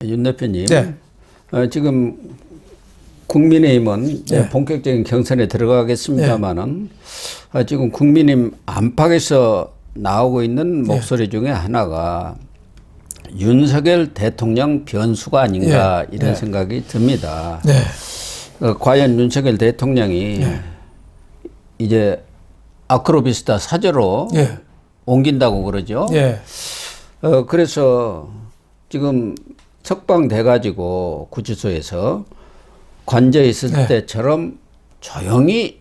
윤 대표님, 네. 지금 국민의힘은 네. 본격적인 경선에 들어가겠습니다만은 지금 국민의힘 안팎에서 나오고 있는 목소리 중에 하나가 윤석열 대통령 변수가 아닌가 이런 생각이 듭니다. 네. 과연 윤석열 대통령이 이제 아크로비스타 사저로 옮긴다고 그러죠. 그래서 지금 석방돼가지고 구치소에서 관저 있을 때처럼 조용히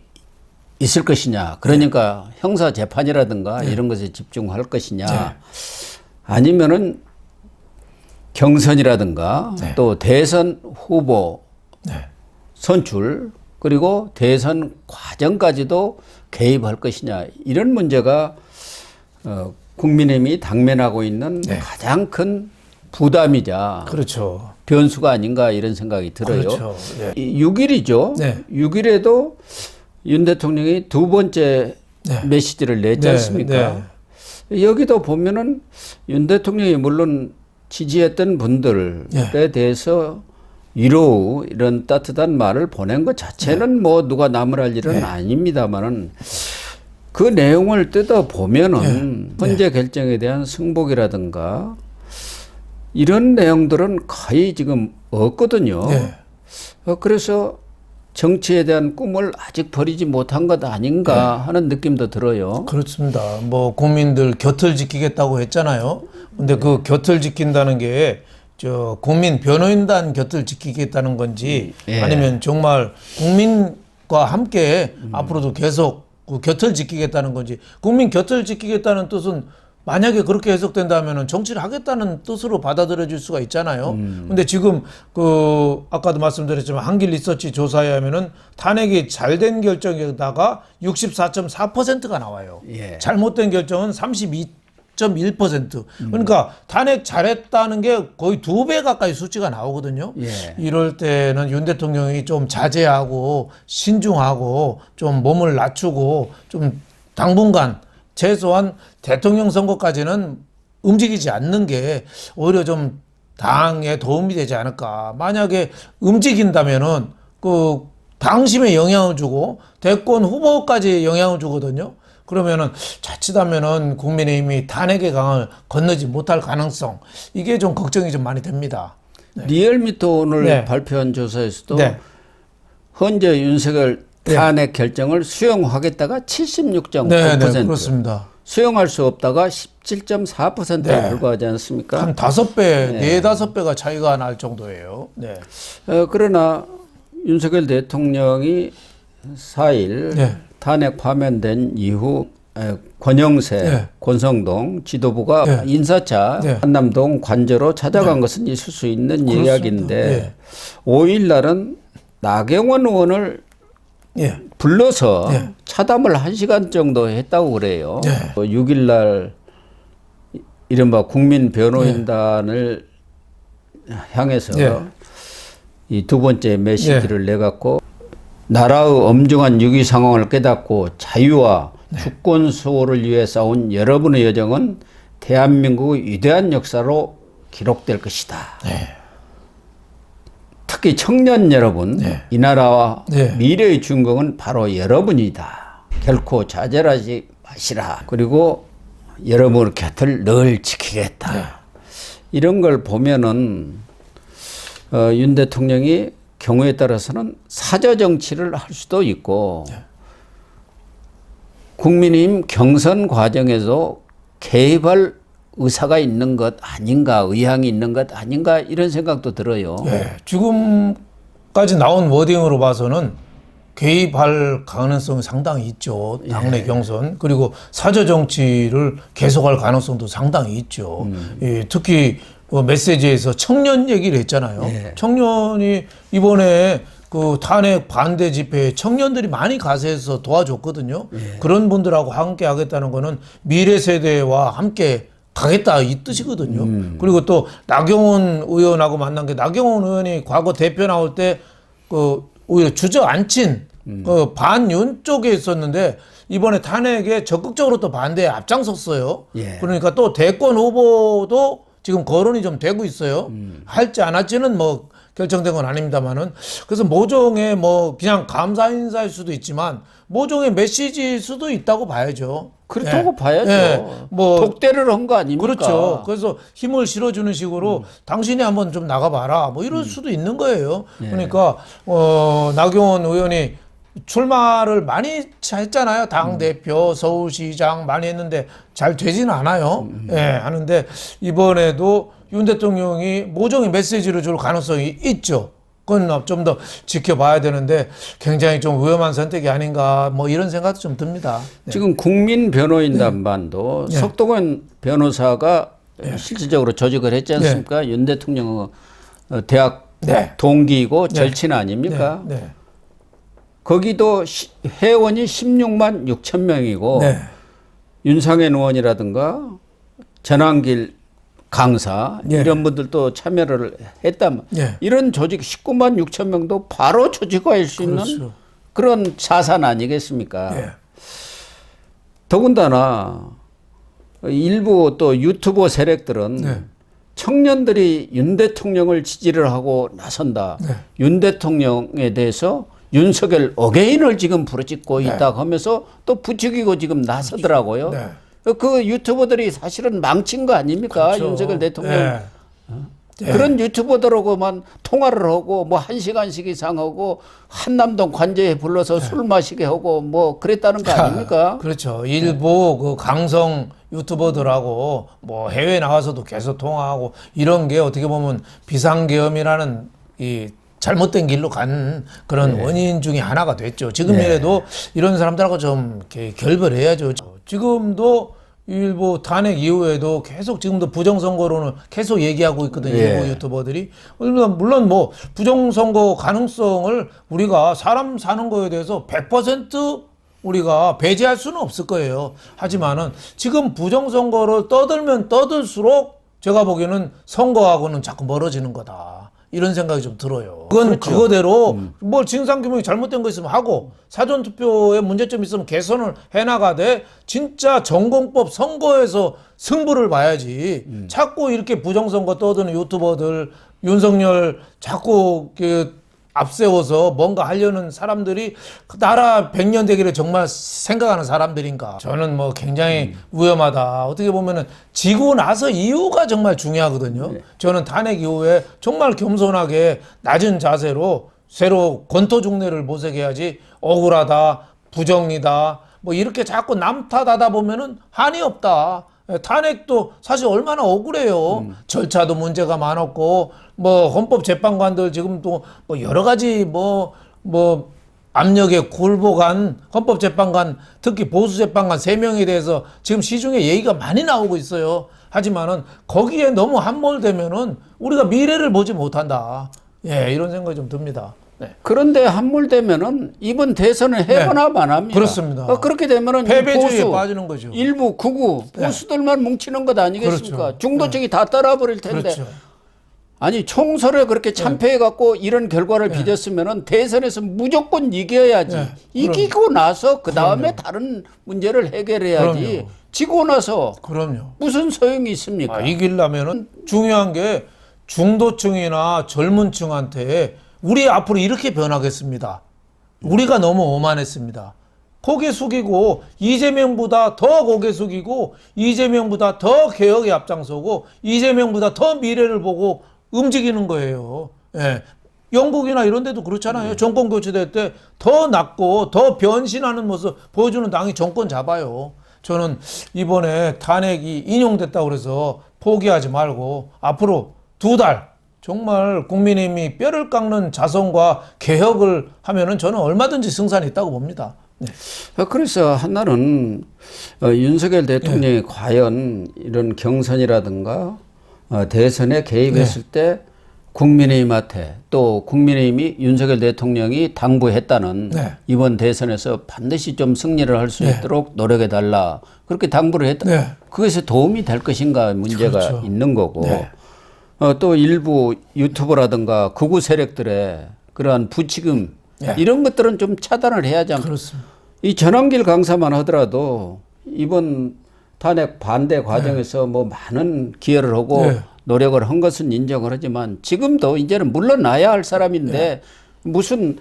있을 것이냐. 그러니까 형사 재판이라든가 이런 것에 집중할 것이냐. 아니면은 경선이라든가 또 대선 후보 선출 그리고 대선 과정까지도 개입할 것이냐. 이런 문제가 국민의힘이 당면하고 있는 가장 큰 부담이자 그렇죠. 변수가 아닌가 이런 생각이 들어요. 그렇죠. 6일이죠. 6일에도 윤 대통령이 두 번째 메시지를 냈지 않습니까? 여기도 보면은 윤 대통령이 물론 지지했던 분들에 대해서 위로 이런 따뜻한 말을 보낸 것 자체는 뭐 누가 나무랄 일은 아닙니다만은 그 내용을 뜯어 보면은 헌재 결정에 대한 승복이라든가 이런 내용들은 거의 지금 없거든요. 그래서 정치에 대한 꿈을 아직 버리지 못한 것 아닌가 하는 느낌도 들어요. 그렇습니다. 뭐 국민들 곁을 지키겠다고 했잖아요. 근데 그 곁을 지킨다는 게 저 국민 변호인단 곁을 지키겠다는 건지 아니면 정말 국민과 함께 앞으로도 계속 그 곁을 지키겠다는 건지 국민 곁을 지키겠다는 뜻은 만약에 그렇게 해석된다면 정치를 하겠다는 뜻으로 받아들여질 수가 있잖아요. 근데 지금 그 아까도 말씀드렸지만 한길 리서치 조사에 하면은 탄핵이 잘된 결정에다가 64.4%가 나와요. 잘못된 결정은 32.1%. 그러니까 탄핵 잘했다는 게 거의 2배 가까이 수치가 나오거든요. 이럴 때는 윤 대통령이 좀 자제하고 신중하고 좀 몸을 낮추고 좀 당분간 최소한 대통령 선거까지는 움직이지 않는 게 오히려 좀 당에 도움이 되지 않을까. 만약에 움직인다면은 그 당심에 영향을 주고 대권 후보까지 영향을 주거든요. 그러면은 자칫하면은 국민의힘이 탄핵의 강을 건너지 못할 가능성 이게 좀 걱정이 좀 많이 됩니다. 리얼미터 오늘 발표한 조사에서도 현재 윤석열 탄핵 결정을 수용하겠다가 76.9%, 그렇습니다. 수용할 수 없다가 17.4%에 불과하지 않습니까? 한 5배, 4-5배가 차이가 날 정도예요. 그러나 윤석열 대통령이 4일 탄핵 파면된 이후 권영세, 권성동 지도부가 인사차 한남동 관저로 찾아간 것은 있을 수 있는 이야기인데 5일 날은 나경원 의원을 불러서 차담을 1시간 정도 했다고 그래요. 6일 날 이른바 국민 변호인단을 향해서 이 두 번째 메시지를 내갖고 나라의 엄중한 유기 상황을 깨닫고 자유와 주권 수호를 위해 싸운 여러분의 여정은 대한민국의 위대한 역사로 기록될 것이다. 특히 청년 여러분, 이 나라와 미래의 주인공은 바로 여러분이다. 결코 좌절하지 마시라. 그리고 여러분의 곁을 늘 지키겠다. 이런 걸 보면은 윤 대통령이 경우에 따라서는 사저 정치를 할 수도 있고 국민의힘 경선 과정에서 개입할 의사가 있는 것 아닌가, 의향이 있는 것 아닌가 이런 생각도 들어요. 지금까지 나온 워딩으로 봐서는 개입할 가능성이 상당히 있죠. 당내 경선 그리고 사저 정치를 계속할 가능성도 상당히 있죠. 특히 메시지에서 청년 얘기를 했잖아요. 청년이 이번에 그 탄핵 반대 집회에 청년들이 많이 가세해서 도와줬거든요. 그런 분들하고 함께 하겠다는 거는 미래 세대와 함께 가겠다 이 뜻이거든요. 그리고 또 나경원 의원하고 만난 게 나경원 의원이 과거 대표 나올 때 그 오히려 주저앉힌 그 반윤 쪽에 있었는데 이번에 탄핵에 적극적으로 또 반대에 앞장섰어요. 그러니까 또 대권 후보도 지금 거론이 좀 되고 있어요. 할지 안 할지는 뭐 결정된 건 아닙니다만은. 그래서 모종의 뭐 그냥 감사 인사일 수도 있지만 모종의 메시지일 수도 있다고 봐야죠. 그렇다고 예. 봐야죠. 예. 뭐 독대를 한 거 아닙니까? 그렇죠. 그래서 힘을 실어주는 식으로 당신이 한번 좀 나가봐라. 뭐 이럴 수도 있는 거예요. 그러니까 나경원 의원이 출마를 많이 했잖아요. 당대표, 서울시장 많이 했는데 잘 되지는 않아요. 예, 하는데 이번에도 윤 대통령이 모종의 메시지를 줄 가능성이 있죠. 그건 좀 더 지켜봐야 되는데 굉장히 좀 위험한 선택이 아닌가 뭐 이런 생각도 좀 듭니다. 네. 지금 국민변호인단반도 석동원 변호사가 실질적으로 조직을 했지 않습니까? 윤 대통령 대학 동기이고 절친 아닙니까? 거기도 회원이 16만 6천 명이고 윤상현 의원이라든가 전한길 강사 이런 분들도 참여를 했다면 이런 조직 19만 6천 명도 바로 조직화할 수 있는 그런 자산 아니겠습니까? 더군다나 일부 또 유튜버 세력들은 청년들이 윤 대통령을 지지를 하고 나선다. 윤 대통령에 대해서 윤석열 어게인을 지금 부르짖고 있다고 하면서 또 부추기고 지금 나서더라고요. 그 유튜버들이 사실은 망친 거 아닙니까? 그렇죠. 윤석열 대통령. 그런 유튜버들하고만 통화를 하고 뭐 1시간씩 이상 하고 한남동 관저에 불러서 술 마시게 하고 뭐 그랬다는 거 아닙니까? 그렇죠. 일부 그 강성 유튜버들하고 뭐 해외 나가서도 계속 통화하고 이런 게 어떻게 보면 비상계엄이라는 이 잘못된 길로 간 그런 원인 중에 하나가 됐죠. 지금이라도 이런 사람들하고 좀 이렇게 결별해야죠. 지금도 일부 탄핵 이후에도 계속 지금도 부정선거론을 계속 얘기하고 있거든요. 일부 유튜버들이. 물론 뭐 부정선거 가능성을 우리가 사람 사는 거에 대해서 100% 우리가 배제할 수는 없을 거예요. 하지만은 지금 부정선거를 떠들면 떠들수록 제가 보기에는 선거하고는 자꾸 멀어지는 거다. 이런 생각이 좀 들어요. 그건 그렇죠. 그거대로 뭘 진상규명이 잘못된 거 있으면 하고 사전투표에 문제점이 있으면 개선을 해나가되 진짜 전공법 선거에서 승부를 봐야지. 자꾸 이렇게 부정선거 떠드는 유튜버들 윤석열 자꾸 앞세워서 뭔가 하려는 사람들이 나라 100년 되기를 정말 생각하는 사람들인가. 저는 뭐 굉장히 위험하다. 어떻게 보면은 지고 나서 이유가 정말 중요하거든요. 저는 탄핵 이후에 정말 겸손하게 낮은 자세로 새로 권토중례를 모색해야지 억울하다, 부정이다, 뭐 이렇게 자꾸 남 탓하다 보면은 한이 없다. 탄핵도 사실 얼마나 억울해요. 절차도 문제가 많았고, 뭐 헌법재판관들 지금 또 뭐 여러 가지 뭐 압력에 굴복한 헌법재판관, 특히 보수재판관 3명에 대해서 지금 시중에 얘기가 많이 나오고 있어요. 하지만은 거기에 너무 함몰되면은 우리가 미래를 보지 못한다. 예, 이런 생각이 좀 듭니다. 네. 그런데 함몰되면은 이번 대선을 해보나 마나입니다. 그렇습니다. 그렇게 되면은 패배주의에 보수, 빠지는 거죠. 일부 극우 보수들만 뭉치는 것 아니겠습니까? 그렇죠. 중도층이 다 따라버릴 텐데. 그렇죠. 아니 총선에 그렇게 참패해갖고 이런 결과를 빚었으면은 대선에서 무조건 이겨야지. 이기고 나서 그 다음에 다른 문제를 해결해야지. 그럼요. 지고 나서 그럼요. 무슨 소용이 있습니까? 이기려면은 중요한 게 중도층이나 젊은 층한테 우리 앞으로 이렇게 변하겠습니다. 우리가 너무 오만했습니다. 고개 숙이고 이재명보다 더 고개 숙이고 이재명보다 더 개혁에 앞장서고 이재명보다 더 미래를 보고 움직이는 거예요. 예. 영국이나 이런 데도 그렇잖아요. 정권 교체될 때 더 낫고 더 변신하는 모습 보여주는 당이 정권 잡아요. 저는 이번에 탄핵이 인용됐다고 그래서 포기하지 말고 앞으로 2달 정말 국민의힘이 뼈를 깎는 자성과 개혁을 하면은 저는 얼마든지 승산이 있다고 봅니다. 네. 그래서 한날은 윤석열 대통령이 과연 이런 경선이라든가 대선에 개입했을 때 국민의힘한테 또 국민의힘이 윤석열 대통령이 당부했다는 이번 대선에서 반드시 좀 승리를 할 수 있도록 노력해달라. 그렇게 당부를 했다. 그것에 도움이 될 것인가 문제가 있는 거고 또 일부 유튜버라든가 극우 세력들의 그러한 부추김 이런 것들은 좀 차단을 해야지 않습니까? 그렇습니다. 이 전한길 강사만 하더라도 이번 탄핵 반대 과정에서 뭐 많은 기여를 하고 노력을 한 것은 인정을 하지만 지금도 이제는 물러나야 할 사람인데 무슨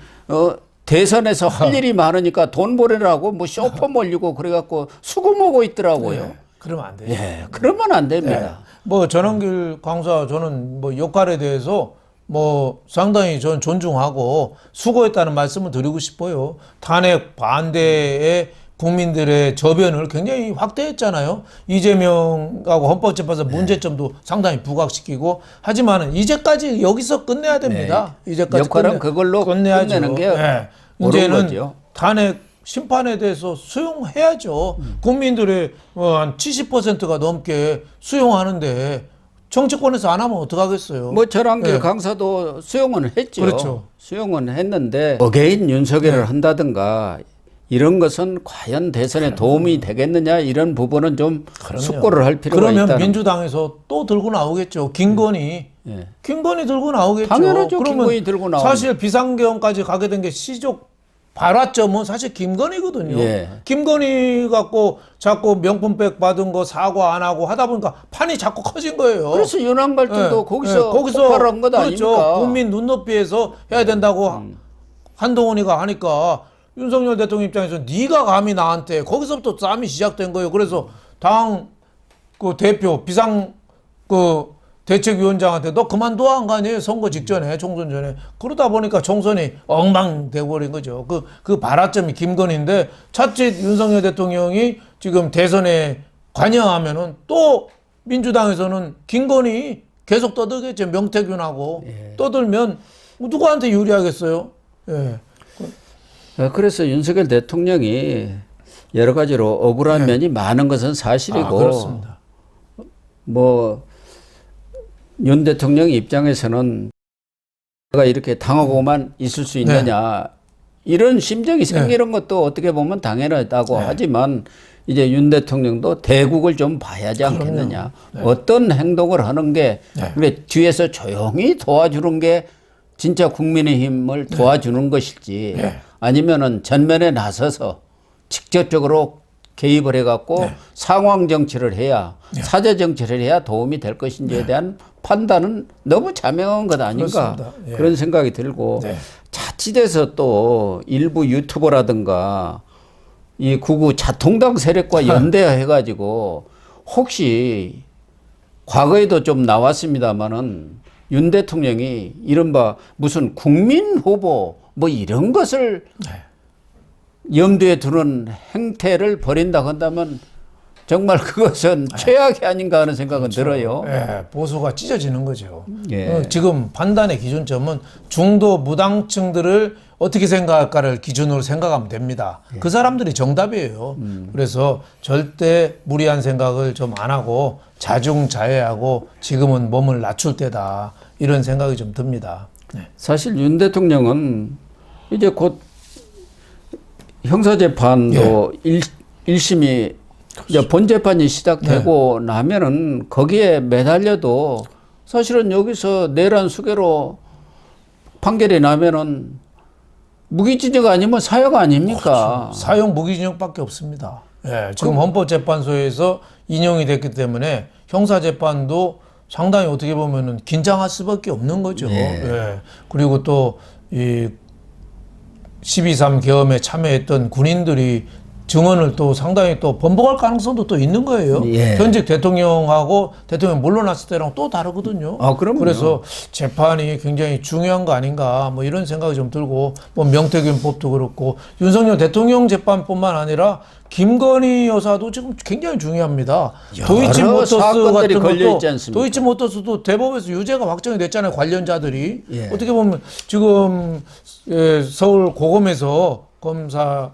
대선에서 할 일이 많으니까 돈 보내라고 뭐 쇼퍼 몰리고 그래갖고 수금하고 있더라고요. 그러면 안 돼요. 예, 그러면 안 됩니다. 뭐 전원길 강사 저는 뭐 역할에 대해서 뭐 상당히 저는 존중하고 수고했다는 말씀을 드리고 싶어요. 탄핵 반대의 국민들의 저변을 굉장히 확대했잖아요. 이재명하고 헌법재판소 문제점도 상당히 부각시키고 하지만은 이제까지 여기서 끝내야 됩니다. 이제까지 역할은 그걸로 끝내야죠. 끝내는 게 옳은 이제는 거죠. 탄핵 심판에 대해서 수용해야죠. 국민들의 한 70%가 넘게 수용하는데 정치권에서 안 하면 어떡하겠어요. 뭐 전환길 강사도 수용은 했죠. 그렇죠. 수용은 했는데 어게인 윤석열을 한다든가 이런 것은 과연 대선에 도움이 되겠느냐 이런 부분은 좀 숙고를 할 필요가 있다. 그러면 민주당에서 또 들고 나오겠죠. 김건희. 김건희 들고 나오겠죠. 당연하죠. 그러면 김건희 들고 나오죠. 사실 비상계엄까지 가게 된 게 시족 발화점은 사실 김건희거든요. 김건희 갖고 자꾸 명품백 받은 거 사과 안 하고 하다 보니까 판이 자꾸 커진 거예요. 그래서 윤한 갈등도 거기서 폭발한 것 그렇죠. 아닙니까? 국민 눈높이에서 해야 된다고 한동훈이가 하니까 윤석열 대통령 입장에서 네가 감히 나한테 거기서부터 싸움이 시작된 거예요. 그래서 당 그 대표 비상 그 대책위원장한테 너 그만둬 한 거 아니에요? 선거 직전에 총선 전에 그러다 보니까 총선이 엉망돼 버린 거죠. 그 발화점이 김건희인데 차칫 윤석열 대통령이 지금 대선에 관여하면은 또 민주당에서는 김건희 계속 떠들겠죠. 명태균하고 떠들면 누구한테 유리하겠어요? 예. 그래서 윤석열 대통령이 여러 가지로 억울한 면이 많은 것은 사실이고 그렇습니다. 뭐 윤 대통령 입장에서는 내가 이렇게 당하고만 있을 수 있느냐 이런 심정이 생기는 것도 어떻게 보면 당연하다고 하지만 이제 윤 대통령도 대국을 좀 봐야지 않겠느냐. 어떤 행동을 하는 게 그래 뒤에서 조용히 도와주는 게 진짜 국민의힘을 도와주는 것일지 아니면은 전면에 나서서 직접적으로 개입을 해갖고 상황 정치를 해야 사제 정치를 해야 도움이 될 것인지에 대한 판단은 너무 자명한 것 아닌가 그런 생각이 들고 자칫해서 또 일부 유튜버라든가 이 구구 자통당 세력과 연대해가지고 혹시 과거에도 좀 나왔습니다마는 윤 대통령이 이른바 무슨 국민 후보 뭐 이런 것을 염두에 두는 행태를 벌인다고 한다면 정말 그것은 최악이 아닌가 하는 생각은 들어요. 보수가 찢어지는 거죠. 지금 판단의 기준점은 중도 무당층들을 어떻게 생각할까를 기준으로 생각하면 됩니다. 그 사람들이 정답이에요. 그래서 절대 무리한 생각을 좀 안 하고 자중자애하고 지금은 몸을 낮출 때다. 이런 생각이 좀 듭니다. 사실 윤 대통령은 이제 곧 형사재판도 1심이 이제 본재판이 시작되고 나면은 거기에 매달려도 사실은 여기서 내란 수괴로 판결이 나면은 무기징역 아니면 사형 아닙니까? 그렇죠. 사형 무기징역밖에 없습니다. 지금 헌법재판소에서 인용이 됐기 때문에 형사재판도 상당히 어떻게 보면은 긴장할 수밖에 없는 거죠. 그리고 또 이 12.3 계엄에 참여했던 군인들이 증언을 또 상당히 또 번복할 가능성도 또 있는 거예요. 현직 대통령하고 대통령 물러났을 때랑 또 다르거든요. 그럼요. 그래서 재판이 굉장히 중요한 거 아닌가 뭐 이런 생각이 좀 들고 뭐 명태균 법도 그렇고 윤석열 대통령 재판뿐만 아니라 김건희 여사도 지금 굉장히 중요합니다. 도이치모터스 같은 것도 도이치모터스도 대법에서 유죄가 확정이 됐잖아요. 관련자들이 어떻게 보면 지금 서울 고검에서 검사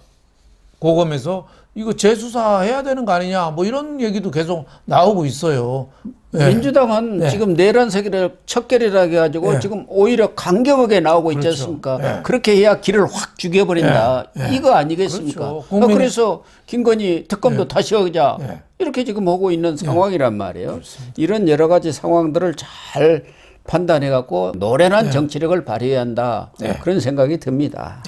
고검에서 이거 재수사해야 되는 거 아니냐 뭐 이런 얘기도 계속 나오고 있어요. 민주당은 지금 내란 세계를 척결이라 해가지고 지금 오히려 강경하게 나오고 있지 않습니까? 그렇게 해야 길을 확 죽여버린다. 이거 아니겠습니까? 그렇죠. 그래서 김건희 특검도 다시 하자. 이렇게 지금 하고 있는 상황이란 말이에요. 이런 여러 가지 상황들을 잘 판단해갖고 노련한 정치력을 발휘해야 한다. 그런 생각이 듭니다.